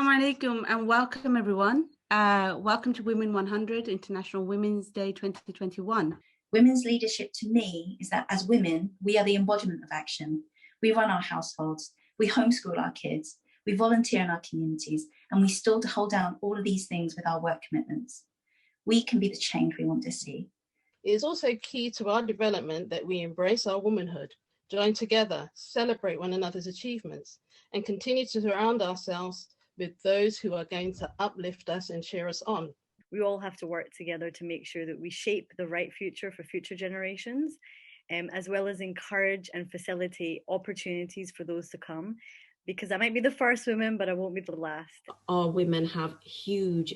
Assalamu alaikum and welcome everyone. Welcome to Women 100 International Women's Day 2021. Women's leadership to me is that as women, we are the embodiment of action. We run our households, we homeschool our kids, we volunteer in our communities, and we still hold down all of these things with our work commitments. We can be the change we want to see. It is also key to our development that we embrace our womanhood, join together, celebrate one another's achievements, and continue to surround ourselves with those who are going to uplift us and cheer us on. We all have to work together to make sure that we shape the right future for future generations, as well as encourage and facilitate opportunities for those to come. Because I might be the first woman, but I won't be the last. Our women have huge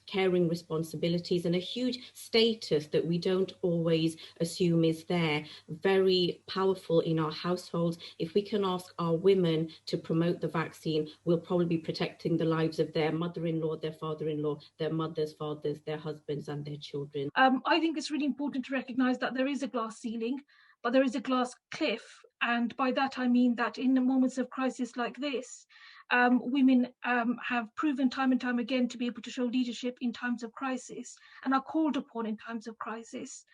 caring responsibilities and a huge status that we don't always assume is there. Very powerful in our households. If we can ask our women to promote the vaccine, we'll probably be protecting the lives of their mother-in-law, their father-in-law, their mothers, fathers, their husbands and their children. I think it's really important to recognise that there is a glass ceiling, but there is a glass cliff. And by that, I mean that in the moments of crisis like this, women have proven time and time again to be able to show leadership in times of crisis and are called upon in times of crisis.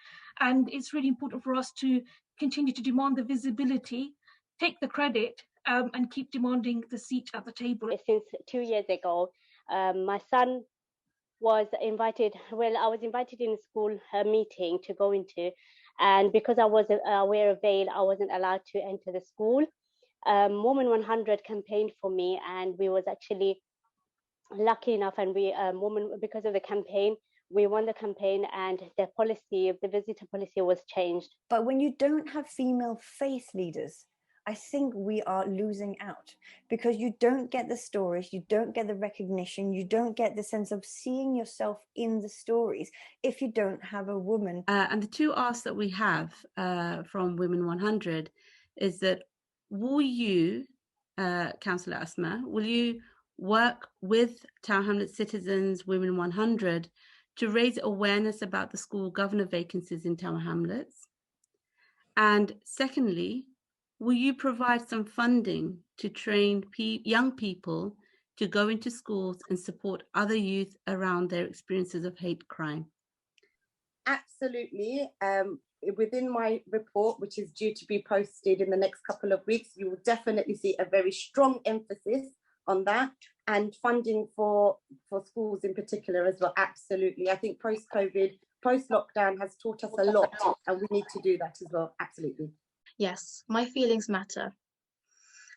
And it's really important for us to continue to demand the visibility, take the credit, and keep demanding the seat at the table. Since 2 years ago, my son was invited, I was invited in a school meeting to go into, and because I was aware of veil, I wasn't allowed to enter the school. Women 100 campaigned for me, and we was actually lucky enough, and because of the campaign, we won the campaign, and the policy of the visitor policy was changed. But when you don't have female faith leaders, I think we are losing out, because you don't get the stories, you don't get the recognition, you don't get the sense of seeing yourself in the stories if you don't have a woman. And the two asks that we have from Women 100 is that, will you, Councillor Asma, will you work with Tower Hamlets Citizens Women 100 to raise awareness about the school governor vacancies in Tower Hamlets? And secondly, will you provide some funding to train young people to go into schools and support other youth around their experiences of hate crime? Absolutely. Within my report, which is due to be posted in the next couple of weeks, you will definitely see a very strong emphasis on that, and funding for schools in particular as well. Absolutely. I think post-COVID, post-lockdown has taught us a lot, and we need to do that as well. Absolutely. Yes, my feelings matter.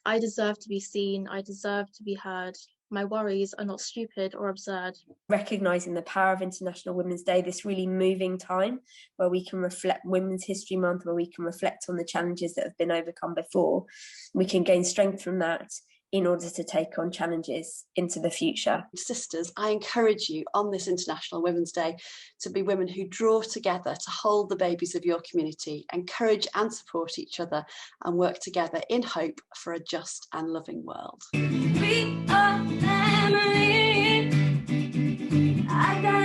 I deserve to be seen. I deserve to be heard. My worries are not stupid or absurd. Recognising the power of International Women's Day, this really moving time where we can reflect Women's History Month, where we can reflect on the challenges that have been overcome before. We can gain strength from that in order to take on challenges into the future. Sisters, I encourage you on this International Women's Day to be women who draw together to hold the babies of your community, encourage and support each other, and work together in hope for a just and loving world. We are family. I got